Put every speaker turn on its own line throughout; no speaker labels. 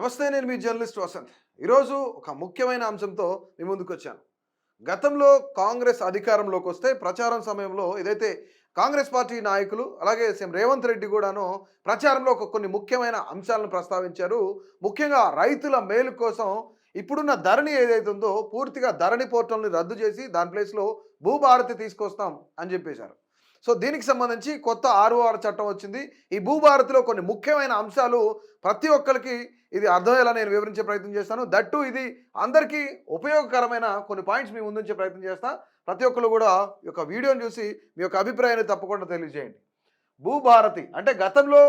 నమస్తే, నేను మీ జర్నలిస్ట్ వసంత్. ఈరోజు ఒక ముఖ్యమైన అంశంతో మీ ముందుకొచ్చాను. గతంలో కాంగ్రెస్ అధికారంలోకి వస్తే ప్రచారం సమయంలో ఏదైతే కాంగ్రెస్ పార్టీ నాయకులు అలాగే సీఎం రేవంత్ రెడ్డి కూడాను ప్రచారంలో కొన్ని ముఖ్యమైన అంశాలను ప్రస్తావించారు. ముఖ్యంగా రైతుల మేలు కోసం ఇప్పుడున్న ధరణి ఏదైతే ఉందో పూర్తిగా ధరణి పోర్టల్ని రద్దు చేసి దాని ప్లేస్‌లో భూభారతి తీసుకొస్తాం అని చెప్పేశారు. సో దీనికి సంబంధించి కొత్త ఆర్ఓఆర్ చట్టం వచ్చింది. ఈ భూభారతిలో కొన్ని ముఖ్యమైన అంశాలు ప్రతి ఒక్కరికి ఇది అర్థమయ్యేలా నేను వివరించే ప్రయత్నం చేస్తాను. దట్ టూ ఇది అందరికీ ఉపయోగకరమైన కొన్ని పాయింట్స్ మీ ముందుంచే ప్రయత్నం చేస్తా. ప్రతి ఒక్కళ్ళు కూడా ఈ యొక్క వీడియోని చూసి మీ యొక్క అభిప్రాయాన్ని తప్పకుండా తెలియజేయండి. భూభారతి అంటే గతంలో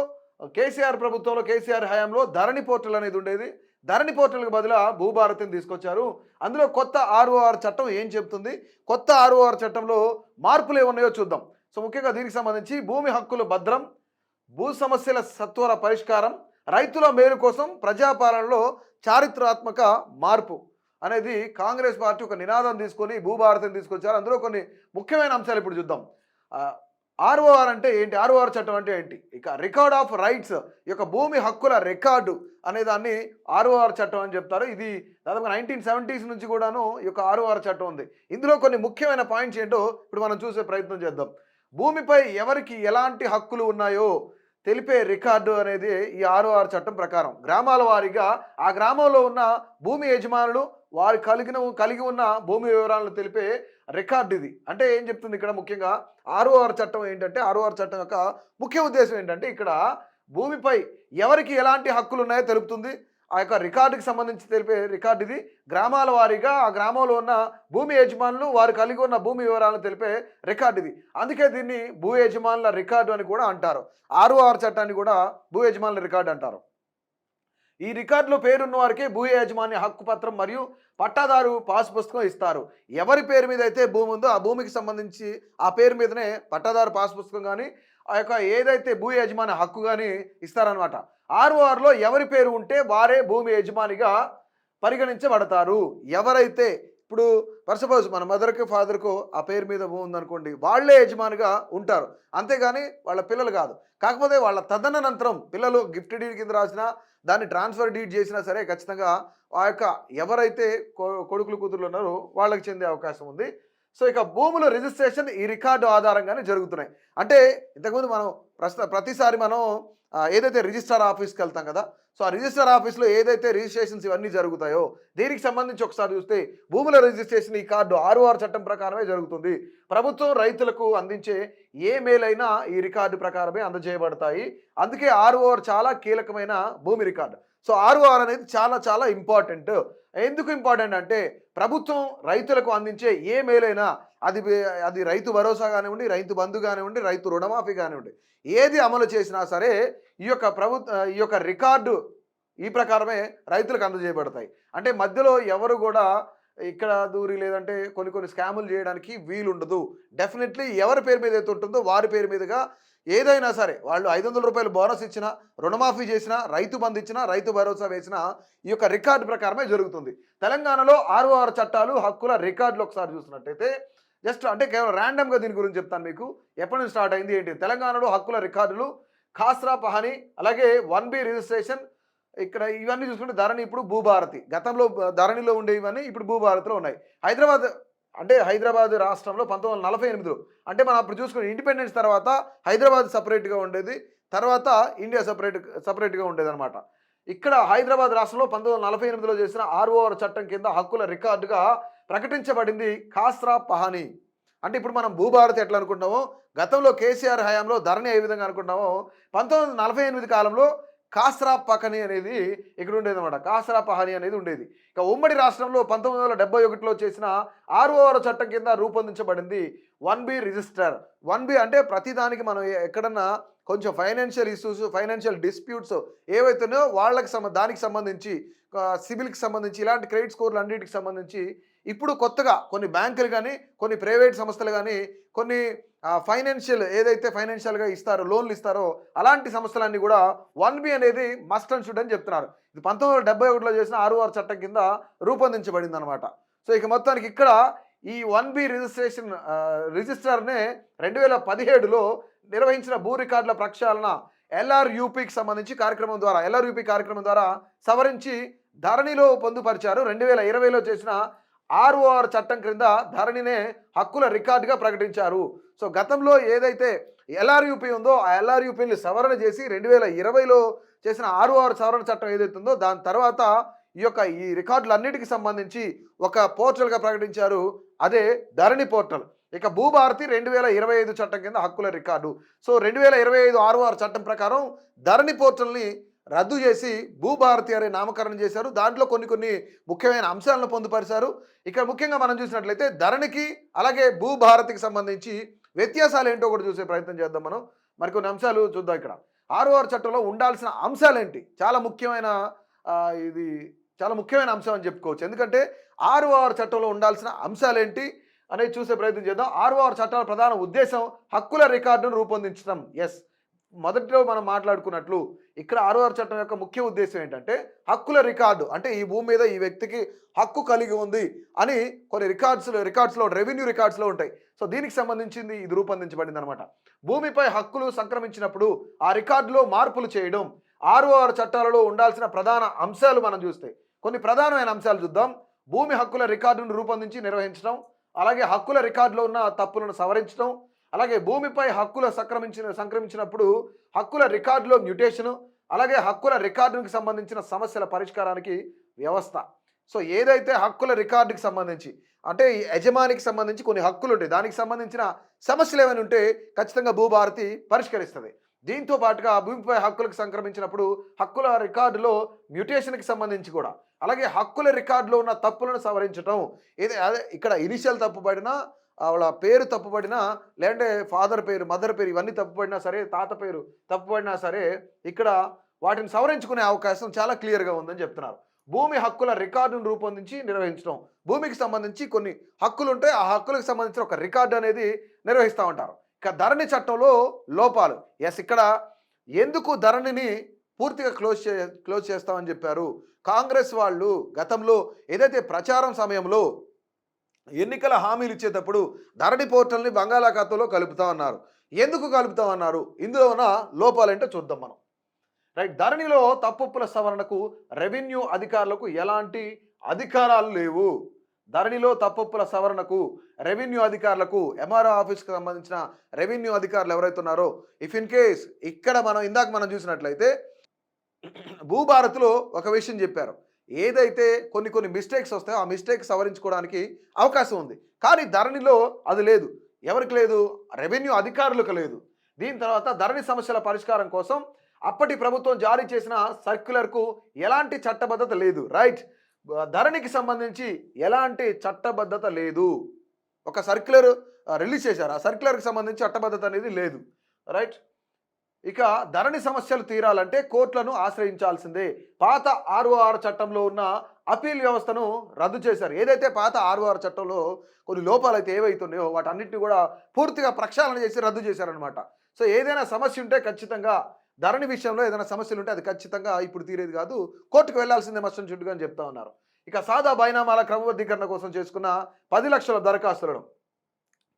కేసీఆర్ ప్రభుత్వంలో కేసీఆర్ హయాంలో ధరణి పోర్టల్ అనేది ఉండేది. ధరణి పోర్టల్‌కి బదులుగా భూభారతిని తీసుకొచ్చారు. అందులో కొత్త ఆర్ఓఆర్ చట్టం ఏం చెప్తుంది? కొత్త ఆర్ఓఆర్ చట్టంలో మార్పులు ఏమున్నాయో చూద్దాం. సో ముఖ్యంగా దీనికి సంబంధించి భూమి హక్కుల భద్రం, భూ సమస్యల సత్వర పరిష్కారం, రైతుల మేలు కోసం ప్రజాపాలనలో చారిత్రాత్మక మార్పు అనేది కాంగ్రెస్ పార్టీ ఒక నినాదం తీసుకొని భూభారతిని తీసుకొచ్చారు. అందులో కొన్ని ముఖ్యమైన అంశాలు ఇప్పుడు చూద్దాం. ఆర్ఓఆర్ అంటే ఏంటి? ఆర్ఓఆర్ చట్టం అంటే ఏంటి? ఇక రికార్డ్ ఆఫ్ రైట్స్, ఈ యొక్క భూమి హక్కుల రికార్డు అనే దాన్ని ఆర్ఓఆర్ చట్టం అని చెప్తారు. ఇది దాదాపు 1970s నుంచి కూడాను ఈ యొక్క ఆర్ఓఆర్ చట్టం ఉంది. ఇందులో కొన్ని ముఖ్యమైన పాయింట్స్ ఏంటో ఇప్పుడు మనం చూసే ప్రయత్నం చేద్దాం. భూమిపై ఎవరికి ఎలాంటి హక్కులు ఉన్నాయో తెలిపే రికార్డు అనేది ఈ ఆర్ఓఆర్ చట్టం ప్రకారం గ్రామాల వారీగా ఆ గ్రామంలో ఉన్న భూమి యజమానులు వారు కలిగి ఉన్న భూమి వివరాలను తెలిపే రికార్డు ఇది. అంటే ఏం చెప్తుంది ఇక్కడ ముఖ్యంగా ఆర్ఓఆర్ చట్టం ఏంటంటే, ఆర్ఓఆర్ చట్టం యొక్క ముఖ్య ఉద్దేశం ఏంటంటే ఇక్కడ భూమిపై ఎవరికి ఎలాంటి హక్కులు ఉన్నాయో తెలుపుతుంది. ఆ యొక్క రికార్డుకి సంబంధించి తెలిపే రికార్డు ఇది. గ్రామాల వారీగా ఆ గ్రామంలో ఉన్న భూమి యజమానులు వారు కలిగి ఉన్న భూమి వివరాలను తెలిపే రికార్డు ఇది. అందుకే దీన్ని భూ యజమానుల రికార్డు అని కూడా అంటారు. ఆర్ఓఆర్ చట్టాన్ని కూడా భూ యజమానుల రికార్డు అంటారు. ఈ రికార్డులో పేరున్న వారికి భూ యాజమాన్య హక్కు పత్రం మరియు పట్టాదారు పాస్ పుస్తకం ఇస్తారు. ఎవరి పేరు మీద అయితే భూమి ఉందో ఆ భూమికి సంబంధించి ఆ పేరు మీదనే పట్టాదారు పాస్ పుస్తకం కానీ ఆ యొక్క ఏదైతే భూ యజమాని హక్కు కానీ ఇస్తారనమాట. ఆర్ఓఆర్లో ఎవరి పేరు ఉంటే వారే భూమి యజమానిగా పరిగణించబడతారు. ఎవరైతే ఇప్పుడు ఫర్ సపోజ్ మన మదర్కి ఫాదర్కు ఆ పేరు మీద భూమి ఉందనుకోండి, వాళ్ళే యజమానిగా ఉంటారు, అంతేగాని వాళ్ళ పిల్లలు కాదు. కాకపోతే వాళ్ళ తదనంతరం పిల్లలు గిఫ్ట్ డీడ్ కింద రాసినా దాన్ని ట్రాన్స్ఫర్ డీడ్ చేసినా సరే ఖచ్చితంగా ఆ యొక్క ఎవరైతే కొడుకులు కూతుర్లు ఉన్నారో వాళ్ళకి చెందే అవకాశం ఉంది. సో ఇక భూముల రిజిస్ట్రేషన్ ఈ రికార్డు ఆధారంగానే జరుగుతున్నాయి. అంటే ఇంతకుముందు మనం ప్రతిసారి మనం ఏదైతే రిజిస్ట్రార్ ఆఫీస్కి వెళ్తాం కదా, సో ఆ రిజిస్ట్రార్ ఆఫీస్లో ఏదైతే రిజిస్ట్రేషన్స్ ఇవన్నీ జరుగుతాయో దీనికి సంబంధించి ఒకసారి చూస్తే భూముల రిజిస్ట్రేషన్ ఈ కార్డు ఆర్ఓఆర్ చట్టం ప్రకారమే జరుగుతుంది. ప్రభుత్వం రైతులకు అందించే ఏ మేలైనా ఈ రికార్డు ప్రకారమే అందజేయబడతాయి. అందుకే ఆర్ఓఆర్ చాలా కీలకమైన భూమి రికార్డు. సో ఆర్ఓఆర్ అనేది చాలా చాలా ఇంపార్టెంట్. ఎందుకు ఇంపార్టెంట్ అంటే ప్రభుత్వం రైతులకు అందించే ఏ మేలైనా అది అది రైతు భరోసా కానివ్వండి, రైతు బంధు కానివ్వండి, రైతు రుణమాఫీ కానివ్వండి, ఏది అమలు చేసినా సరే ఈ యొక్క రికార్డు ఈ ప్రకారమే రైతులకు అందజేయబడతాయి. అంటే మధ్యలో ఎవరు కూడా ఇక్కడ దూరి లేదంటే కొన్ని స్కాములు చేయడానికి వీలుండదు. డెఫినెట్లీ ఎవరి పేరు మీద అయితే ఉంటుందో వారి పేరు మీదుగా ఏదైనా సరే వాళ్ళు 500 రూపాయలు బోనస్ ఇచ్చినా, రుణమాఫీ చేసినా, రైతు బంధు ఇచ్చినా, రైతు భరోసా వేసినా ఈ యొక్క రికార్డు ప్రకారమే జరుగుతుంది. తెలంగాణలో ఆర్ఓఆర్ చట్టాలు హక్కుల రికార్డులు ఒకసారి చూసినట్టయితే జస్ట్ అంటే కేవలం ర్యాండమ్గా దీని గురించి చెప్తాను మీకు. ఎప్పటి నుంచి స్టార్ట్ అయింది ఏంటి? తెలంగాణలో హక్కుల రికార్డులు ఖాస్రా పహానీ అలాగే 1B రిజిస్ట్రేషన్ ఇక్కడ ఇవన్నీ చూసుకుంటే ధరణి ఇప్పుడు భూభారతి. గతంలో ధరణిలో ఉండేవన్నీ ఇప్పుడు భూభారతిలో ఉన్నాయి. హైదరాబాద్ రాష్ట్రంలో 1948లో అంటే మనం అప్పుడు చూసుకుని ఇండిపెండెన్స్ తర్వాత హైదరాబాద్ సపరేట్గా ఉండేది, తర్వాత ఇండియా సపరేట్గా ఉండేది అనమాట. ఇక్కడ హైదరాబాద్ రాష్ట్రంలో 1948లో చేసిన ఆర్ఓఆర్ చట్టం కింద హక్కుల రికార్డుగా ప్రకటించబడింది ఖాస్రా పహానీ. అంటే ఇప్పుడు మనం భూభారతి ఎట్లా అనుకుంటామో, గతంలో కేసీఆర్ హయాంలో ధరణి ఏ విధంగా అనుకుంటామో 1948 కాలంలో ఖాస్రా పహనీ అనేది ఇక్కడ ఉండేది అనమాట. ఖాస్రా పహానీ అనేది ఉండేది. ఇక ఉమ్మడి రాష్ట్రంలో 1971లో చేసిన ఆర్ఓఆర్ చట్టం కింద రూపొందించబడింది 1B రిజిస్టర్. 1B అంటే ప్రతిదానికి మనం ఎక్కడన్నా కొంచెం ఫైనాన్షియల్ ఇష్యూస్, ఫైనాన్షియల్ డిస్ప్యూట్స్ ఏవైతున్నాయో వాళ్ళకి దానికి సంబంధించి సిబిల్కి సంబంధించి ఇలాంటి క్రెడిట్ స్కోర్లు అన్నిటికి సంబంధించి ఇప్పుడు కొత్తగా కొన్ని బ్యాంకులు కానీ, కొన్ని ప్రైవేట్ సంస్థలు కానీ, కొన్ని ఫైనాన్షియల్ ఏదైతే ఫైనాన్షియల్గా ఇస్తారో లోన్లు ఇస్తారో అలాంటి సంస్థలన్నీ కూడా 1B అనేది మస్ట్ అండ్ షుడ్ అని చెప్తున్నారు. ఇది 1971లో చేసిన ఆర్ఓఆర్ చట్టం కింద రూపొందించబడింది అనమాట. సో ఇక మొత్తానికి ఇక్కడ ఈ 1B రిజిస్టర్నే 2017లో నిర్వహించిన భూ రికార్డుల ప్రక్షాళన ఎల్ఆర్యూపీకి సంబంధించి కార్యక్రమం ద్వారా సవరించి ధరణిలో పొందుపరిచారు. 2020లో చేసిన ఆర్ఓఆర్ చట్టం క్రింద ధరణినే హక్కుల రికార్డుగా ప్రకటించారు. సో గతంలో ఏదైతే ఎల్ఆర్యూపీ ఉందో ఆ ఎల్ఆర్యూపీని సవరణ చేసి 2020లో చేసిన ఆర్ఓఆర్ సవరణ చట్టం ఏదైతే ఉందో దాని తర్వాత ఈ రికార్డులన్నిటికి సంబంధించి ఒక పోర్టల్గా ప్రకటించారు. అదే ధరణి పోర్టల్. ఇక భూభారతి 2025 చట్టం కింద హక్కుల రికార్డు. సో 2025 ఆర్ఓఆర్ చట్టం ప్రకారం ధరణి పోర్టల్ని రద్దు చేసి భూభారతి అనే నామకరణం చేశారు. దాంట్లో కొన్ని ముఖ్యమైన అంశాలను పొందుపరిచారు. ఇక్కడ ముఖ్యంగా మనం చూసినట్లయితే ధరణికి అలాగే భూభారతికి సంబంధించి వ్యత్యాసాలు ఏంటో కూడా చూసే ప్రయత్నం చేద్దాం. మనం మరికొన్ని అంశాలు చూద్దాం. ఇక్కడ ఆర్ఓఆర్ చట్టంలో ఉండాల్సిన అంశాలేంటి, చాలా ముఖ్యమైన అంశం అని చెప్పుకోవచ్చు. ఎందుకంటే ఆర్ఓఆర్ చట్టంలో ఉండాల్సిన అంశాలేంటి అనేది చూసే ప్రయత్నం చేద్దాం. ఆర్ఓఆర్ చట్టాల ప్రధాన ఉద్దేశం హక్కుల రికార్డును రూపొందించడం. మొదటిలో మనం మాట్లాడుకున్నట్లు ఇక్కడ ఆర్ఓఆర్ చట్టం యొక్క ముఖ్య ఉద్దేశం ఏంటంటే హక్కుల రికార్డు, అంటే ఈ భూమి మీద ఈ వ్యక్తికి హక్కు కలిగి ఉంది అని కొన్ని రికార్డ్స్లో రెవెన్యూ రికార్డ్స్లో ఉంటాయి. సో దీనికి సంబంధించింది ఇది రూపొందించబడింది అనమాట. భూమిపై హక్కులు సంక్రమించినప్పుడు ఆ రికార్డులో మార్పులు చేయడం ఆర్ఓఆర్ చట్టాలలో ఉండాల్సిన ప్రధాన అంశాలు మనం చూస్తే కొన్ని ప్రధానమైన అంశాలు చూద్దాం. భూమి హక్కుల రికార్డును రూపొందించి నిర్వహించడం, అలాగే హక్కుల రికార్డులో ఉన్న తప్పులను సవరించడం, అలాగే భూమిపై హక్కులు సంక్రమించినప్పుడు హక్కుల రికార్డులో మ్యూటేషను, అలాగే హక్కుల రికార్డుకి సంబంధించిన సమస్యల పరిష్కారానికి వ్యవస్థ. సో ఏదైతే హక్కుల రికార్డుకి సంబంధించి అంటే ఈ యజమానికి సంబంధించి కొన్ని హక్కులు ఉంటాయి, దానికి సంబంధించిన సమస్యలు ఏమైనా ఉంటే ఖచ్చితంగా భూభారతి పరిష్కరిస్తుంది. దీంతో పాటుగా భూమిపై హక్కులకు సంక్రమించినప్పుడు హక్కుల రికార్డులో మ్యూటేషన్కి సంబంధించి కూడా, అలాగే హక్కుల రికార్డులో ఉన్న తప్పులను సవరించడం. అదే ఇక్కడ ఇనిషియల్ తప్పుపడినా, వాళ్ళ పేరు తప్పుపడినా, లేదంటే ఫాదర్ పేరు మదర్ పేరు ఇవన్నీ తప్పుపడినా సరే, తాత పేరు తప్పుపడినా సరే ఇక్కడ వాటిని సవరించుకునే అవకాశం చాలా క్లియర్గా ఉందని చెప్తున్నారు. భూమి హక్కుల రికార్డును రూపొందించి నిర్వహించడం, భూమికి సంబంధించి కొన్ని హక్కులు ఉంటే ఆ హక్కులకు సంబంధించిన ఒక రికార్డు అనేది నిర్వహిస్తూ ఉంటారు. ఇక ధరణి చట్టంలో లోపాలు. ఇక్కడ ఎందుకు ధరణిని పూర్తిగా క్లోజ్ చేస్తామని చెప్పారు. కాంగ్రెస్ వాళ్ళు గతంలో ఏదైతే ప్రచారం సమయంలో ఎన్నికల హామీలు ఇచ్చేటప్పుడు ధరణి పోర్టల్ని బంగాళాఖాతంలో కలుపుతామన్నారు. ఎందుకు కలుపుతామన్నారు, ఇందులో ఉన్న లోపాలంటే చూద్దాం మనం. రైట్, ధరణిలో తప్పుల సవరణకు రెవెన్యూ అధికారులకు ఎలాంటి అధికారాలు లేవు. ధరణిలో తప్పుల సవరణకు రెవెన్యూ అధికారులకు, ఎంఆర్ఓ ఆఫీస్కి సంబంధించిన రెవెన్యూ అధికారులు ఎవరైతే ఉన్నారో, ఇఫ్ ఇన్ కేస్ ఇక్కడ మనం చూసినట్లయితే భూభారతిలో ఒక విషయం చెప్పారు. ఏదైతే కొన్ని మిస్టేక్స్ వస్తాయో ఆ మిస్టేక్ సవరించుకోవడానికి అవకాశం ఉంది. కానీ ధరణిలో అది లేదు. ఎవరికి లేదు? రెవెన్యూ అధికారులకు లేదు. దీని తర్వాత ధరణి సమస్యల పరిష్కారం కోసం అప్పటి ప్రభుత్వం జారీ చేసిన సర్క్యులర్కు ఎలాంటి చట్టబద్ధత లేదు. రైట్, ధరణికి సంబంధించి ఎలాంటి చట్టబద్ధత లేదు. ఒక సర్క్యులర్ రిలీజ్ చేశారు, ఆ సర్క్యులర్కి సంబంధించి చట్టబద్ధత అనేది లేదు. రైట్, ఇక ధరణి సమస్యలు తీరాలంటే కోర్టులను ఆశ్రయించాల్సిందే. పాత ఆర్ఓఆర్ చట్టంలో ఉన్న అపీల్ వ్యవస్థను రద్దు చేశారు. ఏదైతే పాత ఆర్ఓఆర్ చట్టంలో కొన్ని లోపాలు అయితే ఏవైతున్నాయో వాటన్నిటిని కూడా పూర్తిగా ప్రక్షాళన చేసి రద్దు చేశారనమాట. సో ఏదైనా సమస్య ఉంటే ఖచ్చితంగా ధరణి విషయంలో ఏదైనా సమస్యలు ఉంటే అది ఖచ్చితంగా ఇప్పుడు తీరేది కాదు, కోర్టుకు వెళ్లాల్సిందే మస్ట్ అండ్ షుడ్గా అని చెప్తా ఉన్నారు. ఇక సాదా బైనామాల క్రమబద్ధీకరణ కోసం చేసుకున్న 10 లక్షల దరఖాస్తులను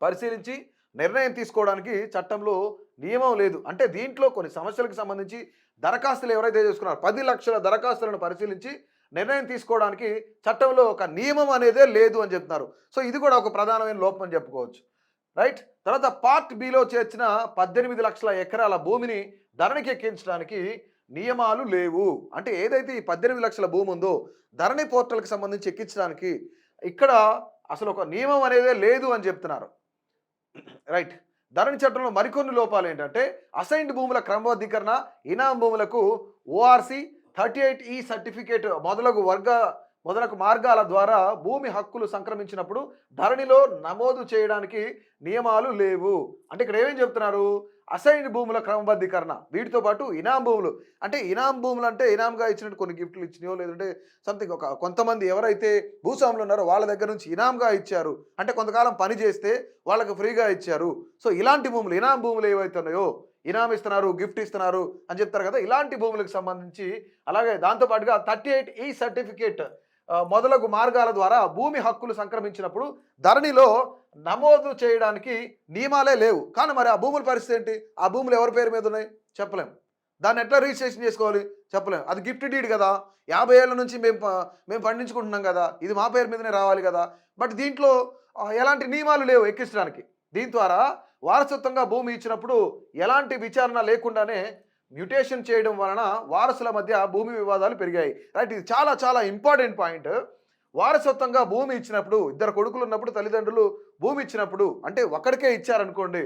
పరిశీలించి నిర్ణయం తీసుకోవడానికి చట్టంలో నియమం లేదు. అంటే దీంట్లో కొన్ని సమస్యలకు సంబంధించి దరఖాస్తులు ఎవరైతే చేసుకున్నారో 10 లక్షల దరఖాస్తులను పరిశీలించి నిర్ణయం తీసుకోవడానికి చట్టంలో ఒక నియమం అనేదే లేదు అని చెప్తున్నారు. సో ఇది కూడా ఒక ప్రధానమైన లోపం అని చెప్పుకోవచ్చు. రైట్, తర్వాత పార్ట్ బిలో చేర్చిన 18 లక్షల ఎకరాల భూమిని ధరణికి ఎక్కించడానికి నియమాలు లేవు. అంటే ఏదైతే ఈ 18 లక్షల భూమి ఉందో ధరణి పోర్టల్కి సంబంధించి ఎక్కించడానికి ఇక్కడ అసలు ఒక నియమం అనేదే లేదు అని చెప్తున్నారు. రైట్, ధరణి చట్టంలో మరికొన్ని లోపాలు ఏంటంటే అసైన్డ్ భూముల క్రమబద్ధీకరణ, ఇనాం భూములకు ఓఆర్సి 38E సర్టిఫికేట్ మొదలగు మార్గాల ద్వారా భూమి హక్కులు సంక్రమించినప్పుడు ధరణిలో నమోదు చేయడానికి నియమాలు లేవు. అంటే ఇక్కడ ఏమేం చెప్తున్నారు? అసైన్డ్ భూముల క్రమబద్ధీకరణ, వీటితో పాటు ఇనాం భూములు. అంటే ఇనాం భూములు అంటే ఇనాంగా ఇచ్చినట్టు కొన్ని గిఫ్ట్లు ఇచ్చినాయో లేదంటే సంథింగ్ కొంతమంది ఎవరైతే భూస్వాములు ఉన్నారో వాళ్ళ దగ్గర నుంచి ఇనాంగా ఇచ్చారు, అంటే కొంతకాలం పని చేస్తే వాళ్ళకు ఫ్రీగా ఇచ్చారు. సో ఇలాంటి భూములు, ఇనాం భూములు ఏవైతే ఉన్నాయో, ఇనాం ఇస్తున్నారు, గిఫ్ట్ ఇస్తున్నారు అని చెప్తారు కదా, ఇలాంటి భూములకు సంబంధించి, అలాగే దాంతోపాటుగా 38E సర్టిఫికేట్ మొదలగు మార్గాల ద్వారా భూమి హక్కులు సంక్రమించినప్పుడు ధరణిలో నమోదు చేయడానికి నియమాలే లేవు. కానీ మరి ఆ భూముల పరిస్థితి ఏంటి? ఆ భూములు ఎవరి పేరు మీద ఉన్నాయి చెప్పలేము. దాన్ని ఎట్లా రిజిస్ట్రేషన్ చేసుకోవాలి చెప్పలేము. అది గిఫ్ట్ డీడ్ కదా, 50 ఏళ్ల నుంచి మేము పండించుకుంటున్నాం కదా, ఇది మా పేరు మీదనే రావాలి కదా. బట్ దీంట్లో ఎలాంటి నియమాలు లేవు ఎక్కించడానికి. దీని ద్వారా వారసత్వంగా భూమి ఇచ్చినప్పుడు ఎలాంటి విచారణ లేకుండానే మ్యుటేషన్ చేయడం వలన వారసుల మధ్య భూమి వివాదాలు పెరిగాయి. రైట్, ఇది చాలా చాలా ఇంపార్టెంట్ పాయింట్. వారసత్వంగా భూమి ఇచ్చినప్పుడు, ఇద్దరు కొడుకులు ఉన్నప్పుడు తల్లిదండ్రులు భూమి ఇచ్చినప్పుడు, అంటే ఒక్కడికే ఇచ్చారనుకోండి,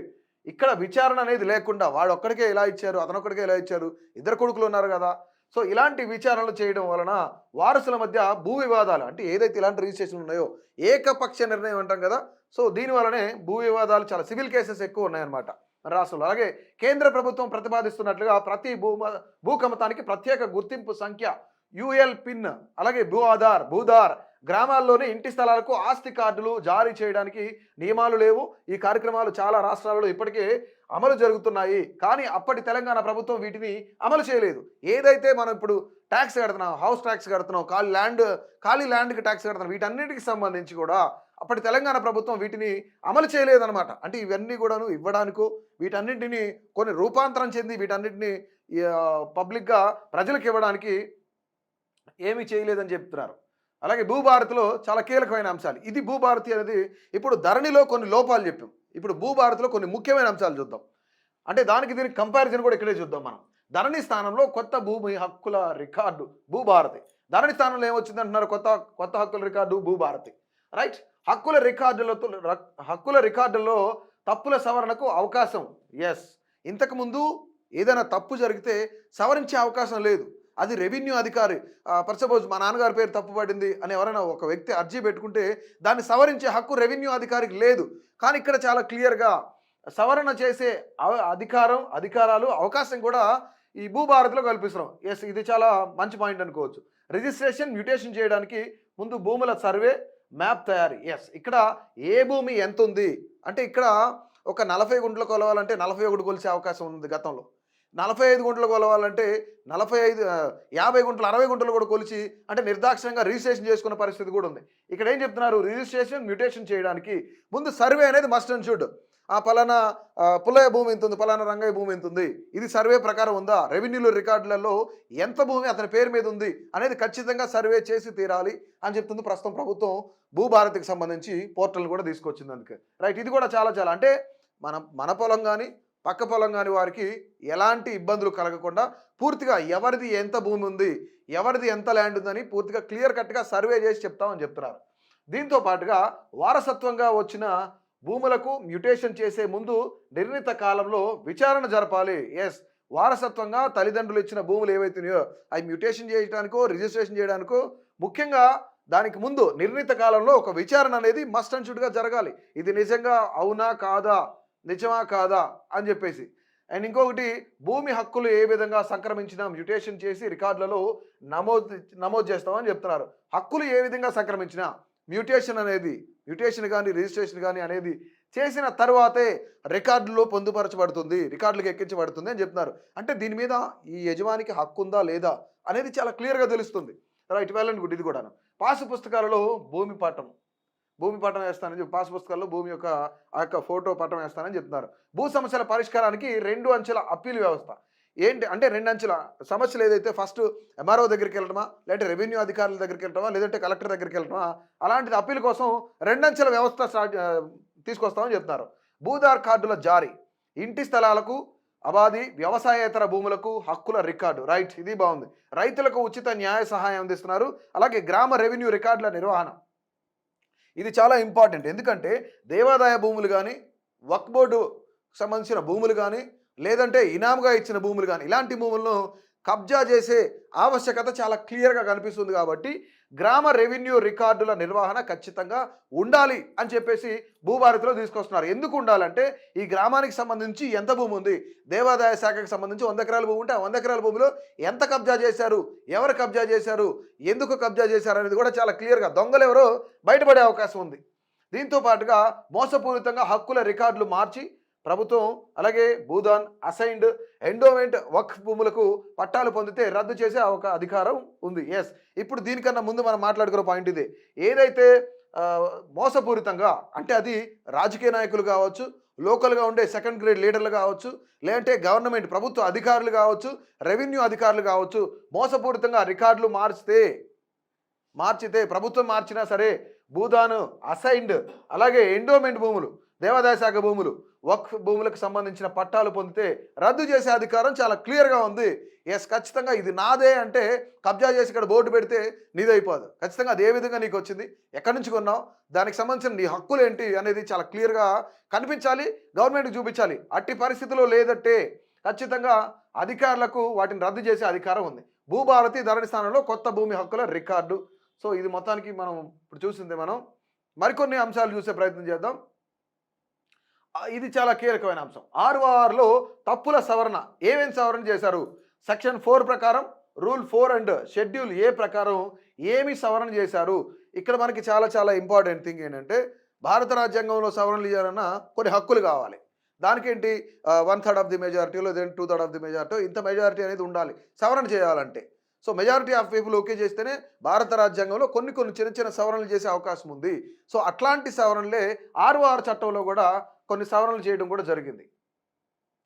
ఇక్కడ విచారణ అనేది లేకుండా వాడు ఒక్కడికే ఇలా ఇచ్చారు, అతనొక్కడికే ఇలా ఇచ్చారు, ఇద్దరు కొడుకులు ఉన్నారు కదా. సో ఇలాంటి విచారణలు చేయడం వలన వారసుల మధ్య భూ వివాదాలు, అంటే ఏదైతే ఇలాంటి రిజిస్ట్రేషన్ ఉన్నాయో ఏకపక్ష నిర్ణయం అంటాం కదా, సో దీని వలనే భూ వివాదాలు చాలా సివిల్ కేసెస్ ఎక్కువ ఉన్నాయన్నమాట రాష్ట్రంలో. అలాగే కేంద్ర ప్రభుత్వం ప్రతిపాదిస్తున్నట్లుగా ప్రతి భూకమతానికి ప్రత్యేక గుర్తింపు సంఖ్య యుఎల్ పిన్, అలాగే భూధార్ గ్రామాల్లోని ఇంటి స్థలాలకు ఆస్తి కార్డులు జారీ చేయడానికి నియమాలు లేవు. ఈ కార్యక్రమాలు చాలా రాష్ట్రాలలో ఇప్పటికే అమలు జరుగుతున్నాయి. కానీ అప్పటి తెలంగాణ ప్రభుత్వం వీటిని అమలు చేయలేదు. ఏదైతే మనం ఇప్పుడు ట్యాక్స్ కడుతున్నాం, హౌస్ ట్యాక్స్ కడుతున్నాం, ఖాళీ ల్యాండ్కి ట్యాక్స్ కడుతున్నాం, వీటన్నిటికి సంబంధించి కూడా అప్పటి తెలంగాణ ప్రభుత్వం వీటిని అమలు చేయలేదన్నమాట. అంటే ఇవన్నీ కూడాను ఇవ్వడానికో, వీటన్నింటినీ కొన్ని రూపాంతరం చెంది వీటన్నిటిని పబ్లిక్గా ప్రజలకు ఇవ్వడానికి ఏమీ చేయలేదని చెప్తున్నారు. అలాగే భూభారతిలో చాలా కీలకమైన అంశాలు. ఇది భూభారతి అనేది ఇప్పుడు ధరణిలో కొన్ని లోపాలు చెప్పాం. ఇప్పుడు భూభారతిలో కొన్ని ముఖ్యమైన అంశాలు చూద్దాం. అంటే దీనికి కంపారిజన్ కూడా ఇక్కడే చూద్దాం మనం. ధరణి స్థానంలో కొత్త భూమి హక్కుల రికార్డు భూభారతి. ధరణి స్థానంలో ఏమొచ్చింది అంటున్నారు, కొత్త హక్కుల రికార్డు భూభారతి. రైట్, హక్కుల రికార్డుల్లో తప్పుల సవరణకు అవకాశం. ఎస్, ఇంతకుముందు ఏదైనా తప్పు జరిగితే సవరించే అవకాశం లేదు. అది రెవెన్యూ అధికారి, ఫర్ సపోజ్ మా నాన్నగారి పేరు తప్పు పడింది అని ఎవరైనా ఒక వ్యక్తి అర్జీ పెట్టుకుంటే దాన్ని సవరించే హక్కు రెవెన్యూ అధికారికి లేదు. కానీ ఇక్కడ చాలా క్లియర్గా సవరణ చేసే అధికారాలు అవకాశం కూడా ఈ భూభారతిలో కల్పిస్తున్నాం. ఎస్, ఇది చాలా మంచి పాయింట్ అనుకోవచ్చు. రిజిస్ట్రేషన్ మ్యూటేషన్ చేయడానికి ముందు భూముల సర్వే మ్యాప్ తయారీ. ఎస్, ఇక్కడ ఏ భూమి ఎంత ఉంది అంటే ఇక్కడ ఒక 40 గుంటలు కొలవాలంటే 41 కొలిసే అవకాశం ఉంది గతంలో. 45 గుంటలు కొలవాలంటే 50 గుంటలు 60 గుంటలు కూడా కొలిచి అంటే నిర్దాక్షిణ్యంగా రిజిస్ట్రేషన్ చేసుకున్న పరిస్థితి కూడా ఉంది. ఇక్కడ ఏం చెప్తున్నారు, రిజిస్ట్రేషన్ మ్యూటేషన్ చేయడానికి ముందు సర్వే అనేది మస్ట్ అండ్ షుడ్. పలానా పుల్లయ్య భూమి ఎంత ఉంది, పలానా రంగయ్య భూమి ఎంత ఉంది, ఇది సర్వే ప్రకారం ఉందా, రెవెన్యూలో రికార్డులలో ఎంత భూమి అతని పేరు మీద ఉంది అనేది ఖచ్చితంగా సర్వే చేసి తీరాలి అని చెప్తుంది ప్రస్తుతం ప్రభుత్వం. భూభారతికి సంబంధించి పోర్టల్ కూడా తీసుకొచ్చింది అందుకే. రైట్, ఇది కూడా చాలా అంటే మన పొలం కానీ పక్క పొలం కాని వారికి ఎలాంటి ఇబ్బందులు కలగకుండా పూర్తిగా ఎవరిది ఎంత భూమి ఉంది, ఎవరిది ఎంత ల్యాండ్ ఉందని పూర్తిగా క్లియర్ కట్గా సర్వే చేసి చెప్తామని చెప్తున్నారు. దీంతో పాటుగా వారసత్వంగా వచ్చిన భూములకు మ్యూటేషన్ చేసే ముందు నిర్ణీత కాలంలో విచారణ జరపాలి. ఎస్, వారసత్వంగా తల్లిదండ్రులు ఇచ్చిన భూములు ఏవైతున్నాయో అవి మ్యూటేషన్ చేయడానికో రిజిస్ట్రేషన్ చేయడానికో ముఖ్యంగా దానికి ముందు నిర్ణీత కాలంలో ఒక విచారణ అనేది మస్ట్ అండ్ షుడ్గా జరగాలి. ఇది నిజంగా అవునా కాదా, నిజమా కాదా అని చెప్పేసి. అండ్ ఇంకొకటి, భూమి హక్కులు ఏ విధంగా సంక్రమించినా మ్యూటేషన్ చేసి రికార్డులలో నమోదు చేస్తామని చెప్తున్నారు. హక్కులు ఏ విధంగా సంక్రమించినా మ్యూటేషన్ కానీ రిజిస్ట్రేషన్ కానీ అనేది చేసిన తర్వాతే రికార్డులో పొందుపరచబడుతుంది, రికార్డులకు ఎక్కించబడుతుంది అని చెప్తున్నారు. అంటే దీని మీద ఈ యజమానికి హక్కు ఉందా లేదా అనేది చాలా క్లియర్గా తెలుస్తుంది. Right, well and good. ఇది కూడాను పాసు పుస్తకాలలో భూమి పట్టం వేస్తానని చెప్పి పాస్ పుస్తకాల్లో భూమి యొక్క ఆ యొక్క ఫోటో పట్టం వేస్తానని చెప్తున్నారు. భూ సమస్యల పరిష్కారానికి 2 అంచెల అప్పీల్ వ్యవస్థ. ఏంటి అంటే 2 అంచెల సమస్యలు ఏదైతే ఫస్ట్ ఎంఆర్ఓ దగ్గరికి వెళ్ళడమా, లేదంటే రెవెన్యూ అధికారుల దగ్గరికి వెళ్ళటమా, లేదంటే కలెక్టర్ దగ్గరికి వెళ్ళటమా, అలాంటిది అప్పీల్ కోసం 2 అంచెల వ్యవస్థ తీసుకొస్తామని చెప్తున్నారు. భూధార్ కార్డుల జారీ, ఇంటి స్థలాలకు అబాది వ్యవసాయేతర భూములకు హక్కుల రికార్డు. రైట్, ఇది బాగుంది. రైతులకు ఉచిత న్యాయ సహాయం అందిస్తున్నారు. అలాగే గ్రామ రెవెన్యూ రికార్డుల నిర్వహణ, ఇది చాలా ఇంపార్టెంట్. ఎందుకంటే దేవాదాయ భూములు కానీ, వక్ఫ్ బోర్డు సంబంధించిన భూములు కానీ, లేదంటే ఇనాముగా ఇచ్చిన భూములు కానీ, ఇలాంటి భూములను కబ్జా చేసే ఆవశ్యకత చాలా క్లియర్గా కనిపిస్తుంది. కాబట్టి గ్రామ రెవెన్యూ రికార్డుల నిర్వహణ ఖచ్చితంగా ఉండాలి అని చెప్పేసి భూభారతిలో తీసుకొస్తున్నారు. ఎందుకు ఉండాలంటే ఈ గ్రామానికి సంబంధించి ఎంత భూమి ఉంది, దేవాదాయ శాఖకు సంబంధించి 100 ఎకరాల భూమి ఉంటే ఆ 100 ఎకరాల భూమిలో ఎంత కబ్జా చేశారు, ఎవరు కబ్జా చేశారు, ఎందుకు కబ్జా చేశారు అనేది కూడా చాలా క్లియర్గా దొంగలు ఎవరో బయటపడే అవకాశం ఉంది. దీంతో పాటుగా మోసపూరితంగా హక్కుల రికార్డులు మార్చి ప్రభుత్వం అలాగే భూదాన్, అసైన్డ్, ఎండోమెంట్, వక్ఫ్ భూములకు పట్టాలు పొందితే రద్దు చేసే ఒక అధికారం ఉంది. ఎస్, ఇప్పుడు దీనికన్నా ముందు మనం మాట్లాడుకున్న పాయింట్ ఇదే. ఏదైతే మోసపూరితంగా అంటే అది రాజకీయ నాయకులు కావచ్చు, లోకల్గా ఉండే సెకండ్ గ్రేడ్ లీడర్లు కావచ్చు, లేదంటే గవర్నమెంట్ ప్రభుత్వ అధికారులు కావచ్చు, రెవెన్యూ అధికారులు కావచ్చు, మోసపూరితంగా రికార్డులు మార్చితే ప్రభుత్వం మార్చినా సరే భూదాను, అసైన్డ్, అలాగే ఎండోమెంట్ భూములు, దేవాదాయ శాఖ భూములు, వక్ఫ్ భూములకు సంబంధించిన పట్టాలు పొందితే రద్దు చేసే అధికారం చాలా క్లియర్గా ఉంది. ఎస్, ఖచ్చితంగా ఇది నాదే అంటే కబ్జా చేసి ఇక్కడ బోర్డు పెడితే నీదైపోదు. ఖచ్చితంగా అది ఏ విధంగా నీకు వచ్చింది, ఎక్కడి నుంచి కొన్నావు, దానికి సంబంధించిన నీ హక్కులు ఏంటి అనేది చాలా క్లియర్గా కనిపించాలి, గవర్నమెంట్కి చూపించాలి. అట్టి పరిస్థితిలో లేదంటే ఖచ్చితంగా అధికారులకు వాటిని రద్దు చేసే అధికారం ఉంది. భూభారతి ధరణి స్థానంలో కొత్త భూమి హక్కుల రికార్డు. సో ఇది మొత్తానికి మనం ఇప్పుడు చూసింది. మనం మరికొన్ని అంశాలు చూసే ప్రయత్నం చేద్దాం. ఇది చాలా కీలకమైన అంశం. 6 తప్పుల సవరణ. ఏమేమి సవరణ చేశారు? సెక్షన్ 4 ప్రకారం, రూల్ 4 అండ్ షెడ్యూల్ ఏ ప్రకారం ఏమి సవరణ చేశారు? ఇక్కడ మనకి చాలా చాలా ఇంపార్టెంట్ థింగ్ ఏంటంటే, భారత రాజ్యాంగంలో సవరణలు చేయాలన్నా కొన్ని హక్కులు కావాలి. దానికేంటి 1/3 ఆఫ్ ది మెజారిటీలో, దెన్ 2/3 ఆఫ్ ది మెజారిటీ, ఇంత మెజారిటీ అనేది ఉండాలి సవరణ చేయాలంటే. So majority of people okay చేస్తేనే భారత రాజ్యాంగంలో కొన్ని చిన్న చిన్న సవరణలు చేసే అవకాశం ఉంది. సో అట్లాంటి సవరణలే 6 చట్టంలో కూడా కొన్ని సవరణలు చేయడం కూడా జరిగింది.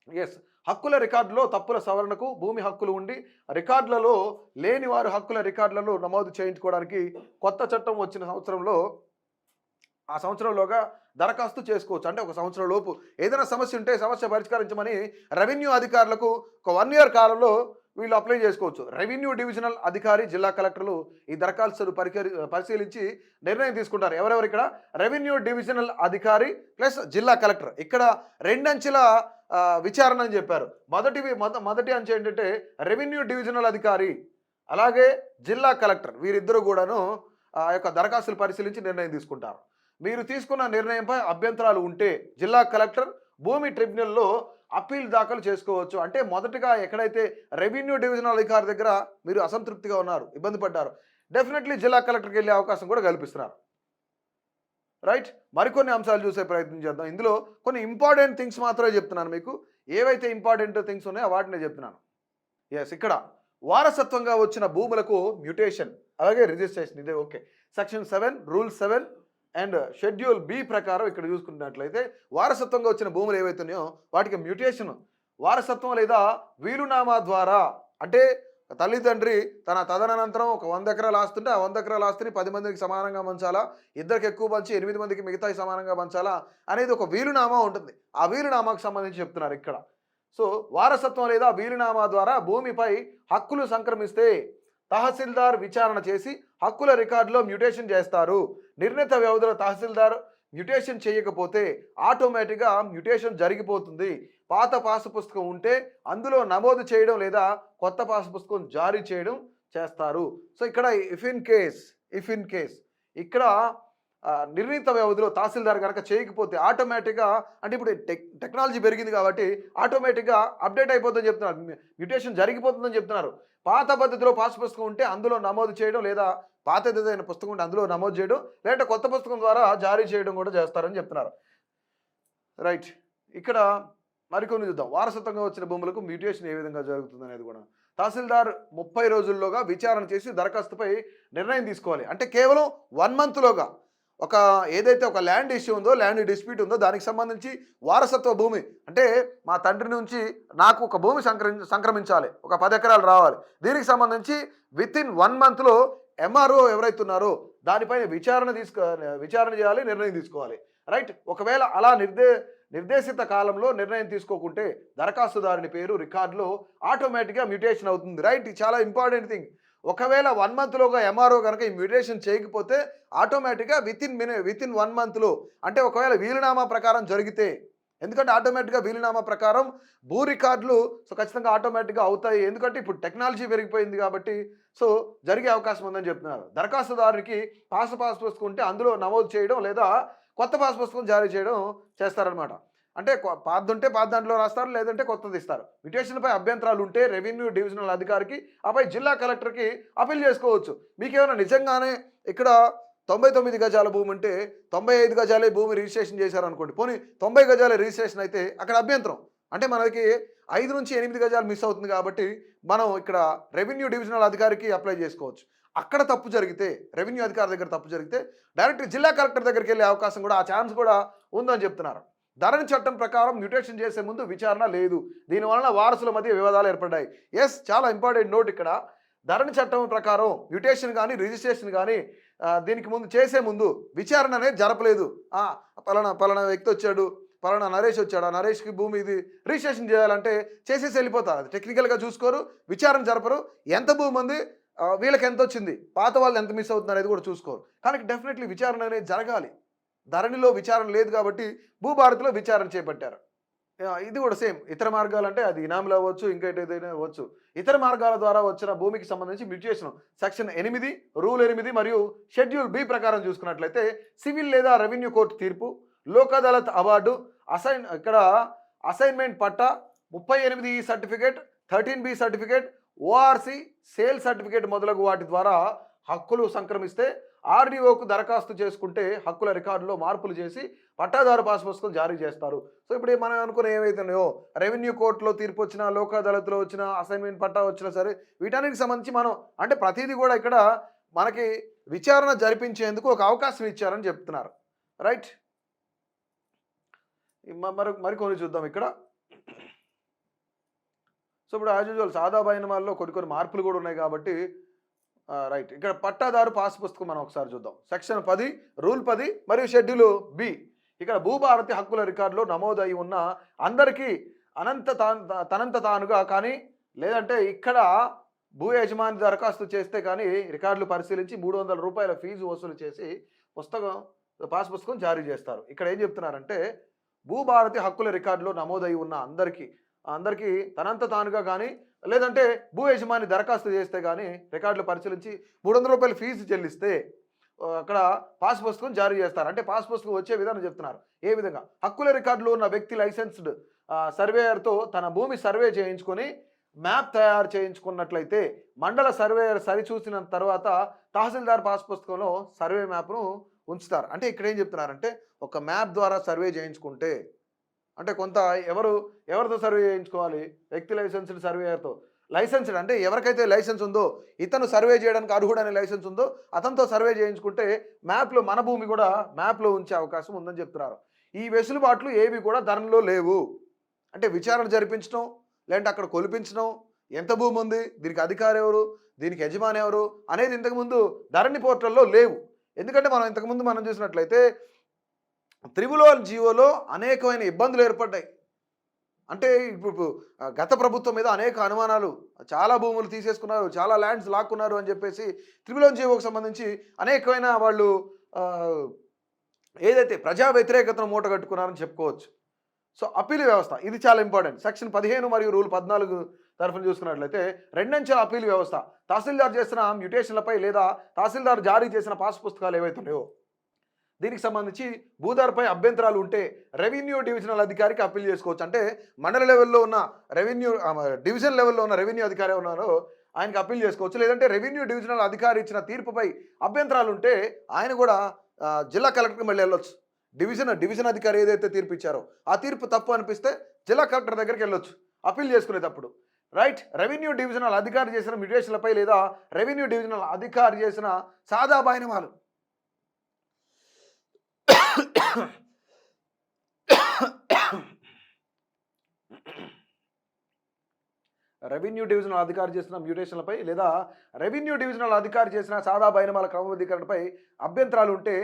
ఎస్, హక్కుల రికార్డులో తప్పుల సవరణకు భూమి హక్కులు ఉండి రికార్డులలో లేని వారు హక్కుల రికార్డులలో నమోదు చేయించుకోవడానికి కొత్త చట్టం వచ్చిన సంవత్సరంలో ఆ సంవత్సరంలోగా దరఖాస్తు చేసుకోవచ్చు. అంటే ఒక సంవత్సరం లోపు ఏదైనా సమస్య ఉంటే సమస్య పరిష్కరించమని రెవెన్యూ అధికారులకు ఒక 1 ఇయర్ కాలంలో వీళ్ళు అప్లై చేసుకోవచ్చు. రెవెన్యూ డివిజనల్ అధికారి, జిల్లా కలెక్టర్లు ఈ దరఖాస్తులు పరిశీలించి నిర్ణయం తీసుకుంటారు. ఎవరెవరు ఇక్కడ? రెవెన్యూ డివిజనల్ అధికారి ప్లస్ జిల్లా కలెక్టర్. ఇక్కడ 2 అంచెల విచారణ అని చెప్పారు. మొదటి అంచె ఏంటంటే రెవెన్యూ డివిజనల్ అధికారి, అలాగే జిల్లా కలెక్టర్, వీరిద్దరూ కూడాను ఆ యొక్క దరఖాస్తులు పరిశీలించి నిర్ణయం తీసుకుంటారు. మీరు తీసుకున్న నిర్ణయంపై అభ్యంతరాలు ఉంటే జిల్లా కలెక్టర్ భూమి ట్రిబ్యునల్లో అప్పీల్ దాఖలు చేసుకోవచ్చు. అంటే మొదటగా ఎక్కడైతే రెవెన్యూ డివిజనల్ అధికారి దగ్గర మీరు అసంతృప్తిగా ఉన్నారు, ఇబ్బంది పడ్డారు, డెఫినెట్లీ జిల్లా కలెక్టర్కి వెళ్ళే అవకాశం కూడా కల్పిస్తున్నారు. రైట్, మరికొన్ని అంశాలు చూసే ప్రయత్నం చేద్దాం. ఇందులో కొన్ని ఇంపార్టెంట్ థింగ్స్ మాత్రమే చెప్తున్నాను మీకు. ఏవైతే ఇంపార్టెంట్ థింగ్స్ ఉన్నాయో వాటినే చెప్తున్నాను. ఎస్, ఇక్కడ వారసత్వంగా వచ్చిన భూములకు మ్యూటేషన్, అలాగే రిజిస్ట్రేషన్, ఇదే okay. Section 7, rule 7 and schedule B ప్రకారం ఇక్కడ చూసుకున్నట్లయితే వారసత్వంగా వచ్చిన భూములు ఏవైతే ఉన్నాయో వాటికి మ్యూటేషన్, వారసత్వం లేదా వీలునామా ద్వారా, అంటే తల్లిదండ్రి తన తదనంతరం ఒక 100 ఎకరాలు ఆస్తుంటే ఆ 100 ఎకరాల ఆస్తిని 10 మందికి సమానంగా పంచాలా, ఇద్దరికి ఎక్కువ పంచి 8 మందికి మిగతా సమానంగా పంచాలా అనేది ఒక వీలునామా ఉంటుంది. ఆ వీలునామాకు సంబంధించి చెప్తున్నారు ఇక్కడ. సో వారసత్వం లేదా వీలునామా ద్వారా భూమిపై హక్కులు సంక్రమిస్తే తహసీల్దార్ విచారణ చేసి హక్కుల రికార్డులో మ్యూటేషన్ చేస్తారు. నిర్ణీత వ్యవధిలో తహసీల్దార్ మ్యూటేషన్ చేయకపోతే ఆటోమేటిక్గా మ్యూటేషన్ జరిగిపోతుంది. పాత పాసు పుస్తకం ఉంటే అందులో నమోదు చేయడం లేదా కొత్త పాసు పుస్తకం జారీ చేయడం చేస్తారు. సో ఇక్కడ ఇఫ్ ఇన్ కేస్ ఇక్కడ నిర్ణీత వ్యవధిలో తహసీల్దార్ కనుక చేయకపోతే ఆటోమేటిక్గా, అంటే ఇప్పుడు టెక్నాలజీ పెరిగింది కాబట్టి ఆటోమేటిక్గా అప్డేట్ అయిపోతుందని చెప్తున్నారు, మ్యూటేషన్ జరిగిపోతుందని చెప్తున్నారు. పాత పద్ధతిలో పాస్ పుస్తకం ఉంటే అందులో నమోదు చేయడం, లేదా పాత ఏదైనా పుస్తకం ఉంటే అందులో నమోదు చేయడం, లేదంటే కొత్త పుస్తకం ద్వారా జారీ చేయడం కూడా చేస్తారని చెప్తున్నారు. రైట్, ఇక్కడ మరికొన్ని చూద్దాం. వారసత్వంగా వచ్చిన భూములకు మ్యూటేషన్ ఏ విధంగా జరుగుతుంది అనేది కూడా తహసీల్దార్ 30 రోజుల్లోగా విచారణ చేసి దరఖాస్తుపై నిర్ణయం తీసుకోవాలి. అంటే కేవలం 1 మంత్లోగా ఒక ఏదైతే ఒక ల్యాండ్ ఇష్యూ ఉందో, ల్యాండ్ డిస్ప్యూట్ ఉందో, దానికి సంబంధించి వారసత్వ భూమి, అంటే మా తండ్రి నుంచి నాకు ఒక భూమి సంక్రమించాలి, ఒక 10 ఎకరాలు రావాలి, దీనికి సంబంధించి వితిన్ 1 మంత్లో ఎంఆర్ఓ ఎవరైతే ఉన్నారో దానిపైన విచారణ చేయాలి, నిర్ణయం తీసుకోవాలి. రైట్, ఒకవేళ అలా నిర్దేశిత కాలంలో నిర్ణయం తీసుకోకుంటే దరఖాస్తుదారుని పేరు రికార్డులో ఆటోమేటిక్గా మ్యూటేషన్ అవుతుంది. రైట్, చాలా ఇంపార్టెంట్ థింగ్. ఒకవేళ 1 మంత్లోగా ఎంఆర్ఓ కనుక ఈ మ్యూటేషన్ చేయకపోతే ఆటోమేటిక్గా వితిన్ 1 మంత్లో, అంటే ఒకవేళ వీలునామా ప్రకారం జరిగితే, ఎందుకంటే ఆటోమేటిక్గా వీలునామా ప్రకారం భూ రికార్డులు సో ఖచ్చితంగా ఆటోమేటిక్గా అవుతాయి. ఎందుకంటే ఇప్పుడు టెక్నాలజీ పెరిగిపోయింది కాబట్టి సో జరిగే అవకాశం ఉందని చెప్తున్నారు. దరఖాస్తుదారునికి పాస్ పుస్తకం ఉంటే అందులో నమోదు చేయడం లేదా కొత్త పాస్ పుస్తకం జారీ చేయడం చేస్తారనమాట. అంటే పాత దాంట్లో రాస్తారు, లేదంటే కొత్తది ఇస్తారు. మ్యూటేషన్పై అభ్యంతరాలు ఉంటే రెవెన్యూ డివిజనల్ అధికారికి, ఆపై జిల్లా కలెక్టర్కి అప్పీల్ చేసుకోవచ్చు. మీకేమైనా నిజంగానే ఇక్కడ 99 గజాల భూమి ఉంటే 95 గజాలే భూమి రిజిస్ట్రేషన్ చేశారనుకోండి, పోనీ 90 గజాల రిజిస్ట్రేషన్ అయితే అక్కడ అభ్యంతరం, అంటే మనకి 5 నుంచి 8 గజాలు మిస్ అవుతుంది కాబట్టి మనం ఇక్కడ రెవెన్యూ డివిజనల్ అధికారికి అప్లై చేసుకోవచ్చు. అక్కడ తప్పు జరిగితే, రెవెన్యూ అధికారి దగ్గర తప్పు జరిగితే డైరెక్ట్ జిల్లా కలెక్టర్ దగ్గరికి వెళ్ళే అవకాశం కూడా, ఆ ఛాన్స్ కూడా ఉందని చెప్తున్నారు. ధరణి చట్టం ప్రకారం మ్యూటేషన్ చేసే ముందు విచారణ లేదు. దీనివలన వారసుల మధ్య వివాదాలు ఏర్పడ్డాయి. ఎస్, చాలా ఇంపార్టెంట్ నోట్ ఇక్కడ. ధరణి చట్టం ప్రకారం మ్యూటేషన్ కానీ రిజిస్ట్రేషన్ కానీ దీనికి ముందు చేసే ముందు విచారణ అనేది జరపలేదు. పలానా వ్యక్తి వచ్చాడు, పలానా నరేష్ వచ్చాడు, ఆ నరేష్కి భూమి ఇది రిజిస్ట్రేషన్ చేయాలంటే చేసేసి వెళ్ళిపోతారు. అది టెక్నికల్గా చూసుకోరు, విచారణ జరపరు. ఎంత భూమి ఉంది, వీళ్ళకి ఎంత వచ్చింది, పాత వాళ్ళు ఎంత మిస్ అవుతున్నారు అనేది కూడా చూసుకోరు. కానీ డెఫినెట్లీ విచారణ అనేది జరగాలి. ధరణిలో విచారణ లేదు కాబట్టి భూభారతిలో విచారణ చేపట్టారు. ఇది కూడా సేమ్. ఇతర మార్గాలంటే అది ఇనాములు అవ్వచ్చు, ఇంకేదైనా అవ్వచ్చు. ఇతర మార్గాల ద్వారా వచ్చిన భూమికి సంబంధించి మ్యూటేషన్ సెక్షన్ 8 రూల్ 8 మరియు షెడ్యూల్ బి ప్రకారం చూసుకున్నట్లయితే సివిల్ లేదా రెవెన్యూ కోర్టు తీర్పు, లోక్ అదాలత్ అవార్డు, ఇక్కడ అసైన్మెంట్ పట్టా, 38 certificate, 13B certificate, ORC sale certificate మొదలగు వాటి ద్వారా హక్కులు సంక్రమిస్తే ఆర్డీఓకు దరఖాస్తు చేసుకుంటే హక్కుల రికార్డులో మార్పులు చేసి పట్టాదారు పాస్ పుస్తకం జారీ చేస్తారు. సో ఇప్పుడు మనం అనుకున్న ఏవైతున్నాయో రెవెన్యూ కోర్టులో తీర్పు వచ్చినా, లోక్ అదాలత్లో వచ్చినా, అసైన్మెంట్ పట్టా వచ్చినా సరే వీటన్నిటికి సంబంధించి మనం అంటే ప్రతిదీ కూడా ఇక్కడ మనకి విచారణ జరిపించేందుకు ఒక అవకాశం ఇచ్చారని చెప్తున్నారు. రైట్, మరికొన్ని చూద్దాం ఇక్కడ. సో ఇప్పుడు యాజ్ యూజువల్ సాదా బైనమాల్లో కొన్ని మార్పులు కూడా ఉన్నాయి కాబట్టి రైట్, ఇక్కడ పట్టాదారు పాస్ పుస్తకం మనం ఒకసారి చూద్దాం. సెక్షన్ 10 రూల్ 10 మరియు షెడ్యూల్ బి. ఇక్కడ భూభారతి హక్కుల రికార్డులో నమోదై ఉన్న అందరికీ తనంత తానుగా కానీ లేదంటే ఇక్కడ భూ యజమాని దరఖాస్తు చేస్తే కానీ రికార్డులు పరిశీలించి 300 రూపాయల ఫీజు వసూలు చేసి పాస్ పుస్తకం జారీ చేస్తారు. ఇక్కడ ఏం చెప్తున్నారంటే భూభారతి హక్కుల రికార్డులో నమోదై ఉన్న అందరికీ తనంత తానుగా కానీ లేదంటే భూ యజమాని దరఖాస్తు చేస్తే కానీ రికార్డులు పరిశీలించి 300 రూపాయల ఫీజు చెల్లిస్తే అక్కడ పాస్ పుస్తకం జారీ చేస్తారు. అంటే పాస్ పుస్తకం వచ్చే విధానం చెప్తున్నారు. ఏ విధంగా హక్కుల రికార్డులో ఉన్న వ్యక్తి లైసెన్స్డ్ సర్వేయర్తో తన భూమి సర్వే చేయించుకొని మ్యాప్ తయారు చేయించుకున్నట్లయితే మండల సర్వేయర్ సరిచూసిన తర్వాత తహసీల్దార్ పాస్ పుస్తకంలో సర్వే మ్యాప్ను ఉంచుతారు. అంటే ఇక్కడ ఏం చెప్తున్నారంటే ఒక మ్యాప్ ద్వారా సర్వే చేయించుకుంటే అంటే కొంత ఎవరితో సర్వే చేయించుకోవాలి, వ్యక్తి లైసెన్స్డ్ సర్వేయర్తో. లైసెన్స్డ్ అంటే ఎవరికైతే లైసెన్స్ ఉందో, ఇతను సర్వే చేయడానికి అర్హుడనే లైసెన్స్ ఉందో అతనితో సర్వే చేయించుకుంటే మ్యాప్లో మన భూమి కూడా మ్యాప్లో ఉంచే అవకాశం ఉందని చెప్తున్నారు. ఈ వెసులుబాట్లు ఏవి కూడా ధరణిలో లేవు. అంటే విచారణ జరిపించడం లేదంటే అక్కడ కొలిపించడం, ఎంత భూమి ఉంది, దీనికి అధికారి ఎవరు, దీనికి యజమాని ఎవరు అనేది ఇంతకుముందు ధరణి పోర్టల్లో లేవు. ఎందుకంటే ఇంతకుముందు మనం చూసినట్లయితే త్రిబుల్ జీవోలో అనేకమైన ఇబ్బందులు ఏర్పడ్డాయి. అంటే ఇప్పుడు గత ప్రభుత్వం మీద అనేక అనుమానాలు, చాలా భూములు తీసేసుకున్నారు, చాలా ల్యాండ్స్ లాక్కున్నారు అని చెప్పేసి త్రిబుల్ జీవోకి సంబంధించి అనేకమైన వాళ్ళు ఏదైతే ప్రజా వ్యతిరేకతను మూటగట్టుకున్నారని చెప్పుకోవచ్చు. సో అప్పీల్ వ్యవస్థ ఇది చాలా ఇంపార్టెంట్. సెక్షన్ 15 మరియు రూల్ 14 తరఫున చూసుకున్నట్లయితే రెండంచెల అప్పీల్ వ్యవస్థ. తహసీల్దార్ చేసిన మ్యూటేషన్లపై లేదా తహసీల్దార్ జారీ చేసిన పాస్ పుస్తకాలు ఏవైతున్నాయో దీనికి సంబంధించి భూదారుపై అభ్యంతరాలు ఉంటే రెవెన్యూ డివిజనల్ అధికారికి అప్పీల్ చేసుకోవచ్చు. అంటే మండల లెవెల్లో ఉన్న డివిజన్ లెవెల్లో ఉన్న రెవెన్యూ అధికారి ఉన్నారో ఆయనకి అప్పీల్ చేసుకోవచ్చు. లేదంటే రెవెన్యూ డివిజనల్ అధికారి ఇచ్చిన తీర్పుపై అభ్యంతరాలు ఉంటే ఆయన కూడా జిల్లా కలెక్టర్కి మళ్ళీ వెళ్ళొచ్చు. డివిజన్ అధికారి ఏదైతే తీర్పు ఇచ్చారో ఆ తీర్పు తప్పు అనిపిస్తే జిల్లా కలెక్టర్ దగ్గరికి వెళ్ళొచ్చు అప్పీల్ చేసుకునేటప్పుడు. రైట్, రెవెన్యూ డివిజనల్ అధికారి చేసిన మ్యూటేషన్లపై లేదా రెవెన్యూ డివిజనల్ అధికారి చేసిన సాదా బైనమాలు రెవెన్యూ డివిజనల్ అధికారి చేసిన మ్యూటేషన్లపై లేదా రెవెన్యూ డివిజనల్ అధికారి చేసిన సాదా బైనమాల క్రమబద్ధీకరణపై అభ్యంతరాలు ఉంటే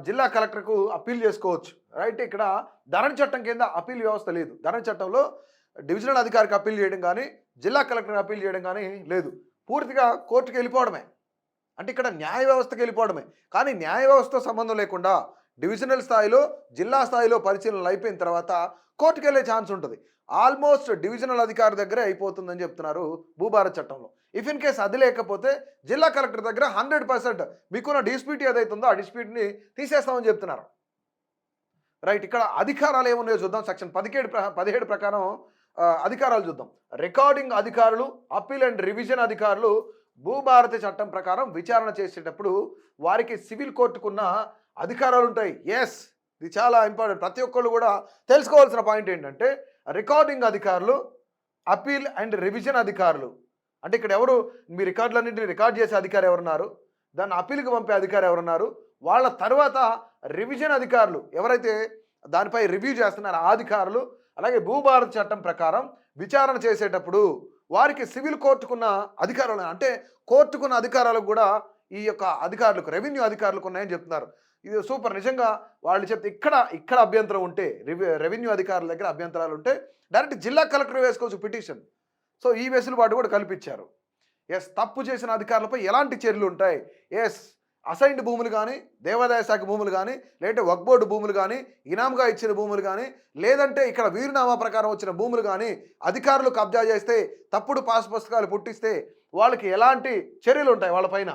జిల్లా కలెక్టర్కు అప్పీల్ చేసుకోవచ్చు. రైట్, ఇక్కడ ధరణి చట్టం కింద అప్పీల్ వ్యవస్థ లేదు. ధరణి చట్టంలో డివిజనల్ అధికారికి అప్పీల్ చేయడం కానీ జిల్లా కలెక్టర్కి అప్పీల్ చేయడం కానీ లేదు. పూర్తిగా కోర్టుకి వెళ్ళిపోవడమే. అంటే ఇక్కడ న్యాయ వ్యవస్థకి వెళ్ళిపోవడమే. కానీ న్యాయ వ్యవస్థతో సంబంధం లేకుండా డివిజనల్ స్థాయిలో జిల్లా స్థాయిలో పరిశీలనలు అయిపోయిన తర్వాత కోర్టుకు వెళ్ళే ఛాన్స్ ఉంటుంది. ఆల్మోస్ట్ డివిజనల్ అధికారి దగ్గరే అయిపోతుందని చెప్తున్నారు భూభారత్ చట్టంలో. ఇఫ్ ఇన్ కేస్ అది లేకపోతే జిల్లా కలెక్టర్ దగ్గర 100% మీకున్న డిస్ప్యూట్ ఏదైతుందో ఆ డిస్ప్యూట్ని తీసేస్తామని చెప్తున్నారు. రైట్, ఇక్కడ అధికారాలు ఏమున్నాయో చూద్దాం. సెక్షన్ 17 ప్రకారం అధికారాలు చూద్దాం. రికార్డింగ్ అధికారులు, అప్పీల్ అండ్ రివిజన్ అధికారులు భూభారతి చట్టం ప్రకారం విచారణ చేసేటప్పుడు వారికి సివిల్ కోర్టుకున్న అధికారాలు ఉంటాయి. ఎస్, ఇది చాలా ఇంపార్టెంట్. ప్రతి ఒక్కళ్ళు కూడా తెలుసుకోవాల్సిన పాయింట్ ఏంటంటే రికార్డింగ్ అధికారులు, అప్పీల్ అండ్ రివిజన్ అధికారులు అంటే ఇక్కడ ఎవరు, మీ రికార్డులన్నింటినీ రికార్డ్ చేసే అధికారి ఎవరున్నారు, దాన్ని అప్పీల్కి పంపే అధికారి ఎవరున్నారు, వాళ్ళ తర్వాత రివిజన్ అధికారులు ఎవరైతే దానిపై రివ్యూ చేస్తున్నారు ఆ అధికారులు. అలాగే భూభారతి చట్టం ప్రకారం విచారణ చేసేటప్పుడు వారికి సివిల్ కోర్టుకున్న అధికారాలు, అంటే కోర్టుకున్న అధికారాలకు కూడా ఈ యొక్క అధికారులకు, రెవెన్యూ అధికారులకు ఉన్నాయని చెప్తున్నారు. ఇది సూపర్ నిజంగా. వాళ్ళు చెప్తే ఇక్కడ అభ్యంతరం ఉంటే, రెవెన్యూ అధికారుల దగ్గర అభ్యంతరాలు ఉంటే డైరెక్ట్ జిల్లా కలెక్టర్ వేసుకోవచ్చు పిటిషన్. సో ఈ వెసులుబాటు కూడా కల్పించారు. ఎస్, తప్పు చేసిన అధికారులపై ఎలాంటి చర్యలు ఉంటాయి? ఎస్, అసైన్డ్ భూములు కానీ, దేవాదాయ శాఖ భూములు కానీ, లేదంటే వక్ఫ్ బోర్డు భూములు కానీ, ఇనాంగా ఇచ్చిన భూములు కానీ, లేదంటే ఇక్కడ వీరునామా ప్రకారం వచ్చిన భూములు కానీ అధికారులు కబ్జా చేస్తే, తప్పుడు పాస్ పుస్తకాలు పుట్టిస్తే వాళ్ళకి ఎలాంటి చర్యలు ఉంటాయి వాళ్ళపైన?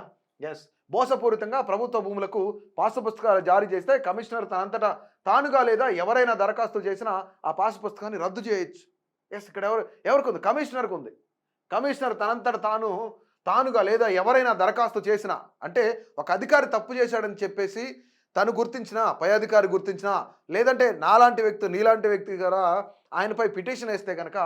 ఎస్, మోసపూరితంగా ప్రభుత్వ భూములకు పాసు పుస్తకాలు జారీ చేస్తే కమిషనర్ తనంతటా తానుగా లేదా ఎవరైనా దరఖాస్తు చేసినా ఆ పాసు పుస్తకాన్ని రద్దు చేయొచ్చు. ఎస్, ఇక్కడ ఎవరికి ఉంది? కమిషనర్కి ఉంది. కమిషనర్ తనంతట తానుగా లేదా ఎవరైనా దరఖాస్తు చేసినా, అంటే ఒక అధికారి తప్పు చేశాడని చెప్పేసి తను గుర్తించినా, పై అధికారి గుర్తించినా, లేదంటే నాలాంటి వ్యక్తి నీలాంటి వ్యక్తి కూడా ఆయనపై పిటిషన్ వేస్తే కనుక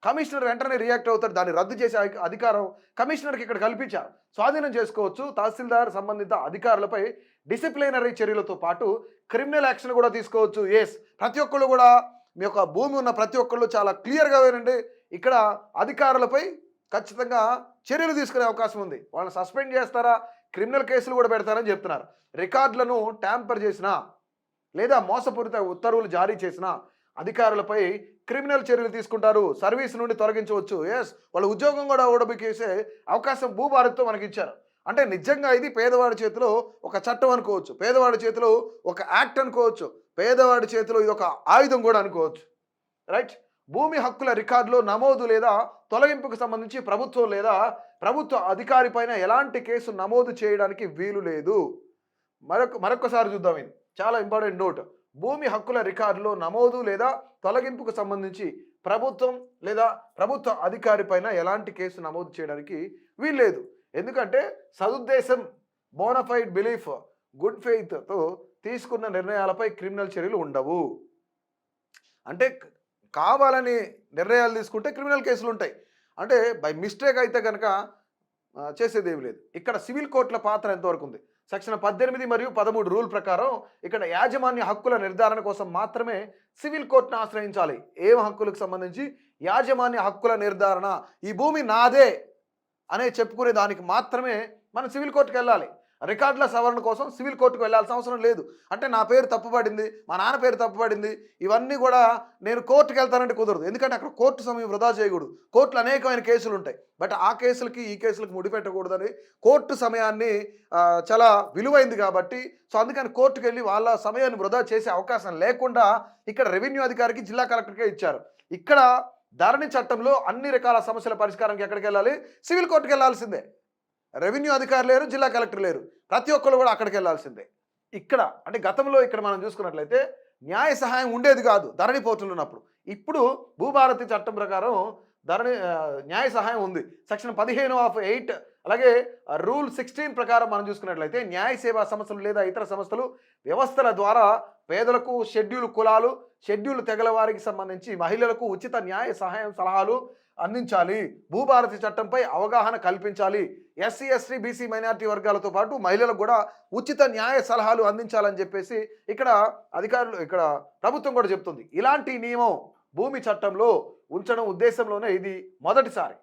కమిషనర్ వెంటనే రియాక్ట్ అవుతారు. దాన్ని రద్దు చేసే అధికారం కమిషనర్కి ఇక్కడ కల్పించారు. స్వాధీనం చేసుకోవచ్చు. తహసీల్దార్ సంబంధిత అధికారులపై డిసిప్లినరీ చర్యలతో పాటు క్రిమినల్ యాక్షన్ కూడా తీసుకోవచ్చు. ఎస్, ప్రతి ఒక్కళ్ళు కూడా మీ యొక్క భూమి ఉన్న ప్రతి ఒక్కళ్ళు చాలా క్లియర్గా వినండి. ఇక్కడ అధికారులపై ఖచ్చితంగా చర్యలు తీసుకునే అవకాశం ఉంది. వాళ్ళని సస్పెండ్ చేస్తారా, క్రిమినల్ కేసులు కూడా పెడతారని చెప్తున్నారు. రికార్డులను ట్యాంపర్ చేసినా లేదా మోసపూరిత ఉత్తర్వులు జారీ చేసినా అధికారులపై క్రిమినల్ చర్యలు తీసుకుంటారు. సర్వీస్ నుండి తొలగించవచ్చు. ఎస్, వాళ్ళ ఉద్యోగం కూడా ఊడబికేసే అవకాశం భూభారతితో మనకి ఇచ్చారు. అంటే నిజంగా ఇది పేదవాడి చేతిలో ఒక చట్టం అనుకోవచ్చు, పేదవాడి చేతిలో ఒక యాక్ట్ అనుకోవచ్చు, పేదవాడి చేతిలో ఇది ఒక ఆయుధం కూడా అనుకోవచ్చు. రైట్, భూమి హక్కుల రికార్డులో నమోదు లేదా తొలగింపుకు సంబంధించి ప్రభుత్వం లేదా ప్రభుత్వ అధికారి పైన ఎలాంటి కేసు నమోదు చేయడానికి వీలు లేదు. మరొకసారి చూద్దాం. ఇది చాలా ఇంపార్టెంట్ నోట్. భూమి హక్కుల రికార్డులో నమోదు లేదా తొలగింపుకు సంబంధించి ప్రభుత్వం లేదా ప్రభుత్వ అధికారి పైన ఎలాంటి కేసు నమోదు చేయడానికి వీలు లేదు. ఎందుకంటే సదుద్దేశం, బోనఫైడ్ బిలీఫ్, గుడ్ ఫెయిత్తో తీసుకున్న నిర్ణయాలపై క్రిమినల్ చర్యలు ఉండవు. అంటే కావాలని నిర్ణయాలు తీసుకుంటే క్రిమినల్ కేసులు ఉంటాయి. అంటే బై మిస్టేక్ అయితే కనుక చేసేది ఏమి లేదు. ఇక్కడ సివిల్ కోర్టుల పాత్ర ఎంతవరకు ఉంది? సెక్షన్ 18 మరియు 13 రూల్ ప్రకారం ఇక్కడ యాజమాన్య హక్కుల నిర్ధారణ కోసం మాత్రమే సివిల్ కోర్టును ఆశ్రయించాలి. ఏం హక్కులకు సంబంధించి? యాజమాన్య హక్కుల నిర్ధారణ. ఈ భూమి నాదే అనే చెప్పుకునే దానికి మాత్రమే మనం సివిల్ కోర్టుకు వెళ్ళాలి. రికార్డుల సవరణ కోసం సివిల్ కోర్టుకు వెళ్ళాల్సిన అవసరం లేదు. అంటే నా పేరు తప్పుపడింది, మా నాన్న పేరు తప్పుపడింది, ఇవన్నీ కూడా నేను కోర్టుకు వెళ్తానంటే కుదరదు. ఎందుకంటే అక్కడ కోర్టు సమయం వృధా చేయకూడదు. కోర్టులో అనేకమైన కేసులు ఉంటాయి. బట్ ఆ కేసులకి ఈ కేసులకు ముడిపెట్టకూడదని, కోర్టు సమయాన్ని చాలా విలువైంది కాబట్టి, సో అందుకని కోర్టుకు వెళ్ళి వాళ్ళ సమయాన్ని వృధా చేసే అవకాశం లేకుండా ఇక్కడ రెవెన్యూ అధికారికి, జిల్లా కలెక్టర్కే ఇచ్చారు. ఇక్కడ ధరణి చట్టంలో అన్ని రకాల సమస్యల పరిష్కారానికి ఎక్కడికి వెళ్ళాలి? సివిల్ కోర్టుకు వెళ్ళాల్సిందే. రెవెన్యూ అధికారులు లేరు, జిల్లా కలెక్టర్ లేరు, ప్రతి ఒక్కరు కూడా అక్కడికి వెళ్ళాల్సిందే. ఇక్కడ అంటే గతంలో ఇక్కడ మనం చూసుకున్నట్లయితే న్యాయ సహాయం ఉండేది కాదు ధరణి పోర్టల్ ఉన్నప్పుడు. ఇప్పుడు భూభారతి చట్టం ప్రకారం న్యాయ సహాయం ఉంది. సెక్షన్ 15(8) అలాగే రూల్ 16 ప్రకారం మనం చూసుకున్నట్లయితే న్యాయ సేవా సంస్థలు లేదా ఇతర సంస్థలు వ్యవస్థల ద్వారా పేదలకు, షెడ్యూల్ కులాలు, షెడ్యూల్ తెగల వారికి సంబంధించి మహిళలకు ఉచిత న్యాయ సహాయం సలహాలు అందించాలి. భూభారతి చట్టంపై అవగాహన కల్పించాలి. ఎస్సీ, ఎస్టీ, బీసీ, మైనారిటీ వర్గాలతో పాటు మహిళలకు కూడా ఉచిత న్యాయ సలహాలు అందించాలని చెప్పేసి ఇక్కడ ప్రభుత్వం కూడా చెప్తుంది. ఇలాంటి నియమం భూమి చట్టంలో ఉంచడం ఉద్దేశంలోనే ఇది మొదటిసారి.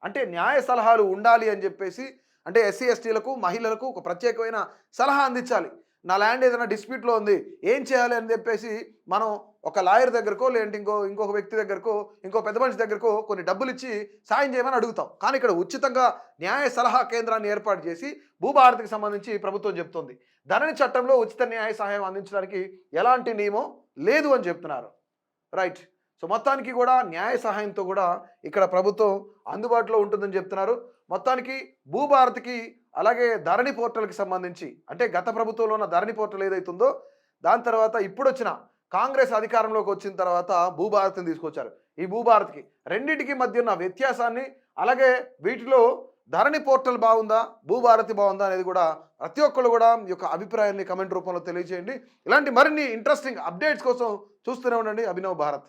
అంటే న్యాయ సలహాలు ఉండాలి అని చెప్పేసి, అంటే ఎస్సీ, ఎస్టీలకు, మహిళలకు ఒక ప్రత్యేకమైన సలహా అందించాలి. నా ల్యాండ్ ఏదైనా డిస్ప్యూట్లో ఉంది, ఏం చేయాలి అని చెప్పేసి మనం ఒక లాయర్ దగ్గరకో, లేదంటే ఇంకొక వ్యక్తి దగ్గరకో, ఇంకో పెద్ద మనిషి దగ్గరకో కొన్ని డబ్బులు ఇచ్చి సాయం చేయమని అడుగుతాం. కానీ ఇక్కడ ఉచితంగా న్యాయ సలహా కేంద్రాన్ని ఏర్పాటు చేసి భూభారతికి సంబంధించి ప్రభుత్వం చెప్తుంది. ధరణి చట్టంలో ఉచిత న్యాయ సహాయం అందించడానికి ఎలాంటి నియమం లేదు అని చెప్తున్నారు. రైట్. సో మొత్తానికి కూడా న్యాయ సహాయంతో కూడా ఇక్కడ ప్రభుత్వం అందుబాటులో ఉంటుందని చెప్తున్నారు. మొత్తానికి భూభారతికి అలాగే ధరణి పోర్టల్కి సంబంధించి, అంటే గత ప్రభుత్వంలో ఉన్న ధరణి పోర్టల్ ఏదైతుందో దాని తర్వాత ఇప్పుడు వచ్చిన కాంగ్రెస్ అధికారంలోకి వచ్చిన తర్వాత భూభారతిని తీసుకొచ్చారు. ఈ భూభారతికి రెండింటికి మధ్య ఉన్న వ్యత్యాసాన్ని, అలాగే వీటిలో ధరణి పోర్టల్ బాగుందా, భూభారతి బాగుందా అనేది కూడా ప్రతి ఒక్కరు కూడా ఈ యొక్క అభిప్రాయాన్ని కమెంట్ రూపంలో తెలియజేయండి. ఇలాంటి మరిన్ని ఇంట్రెస్టింగ్ అప్డేట్స్ కోసం చూస్తూనే ఉండండి అభినవ్ భారత్.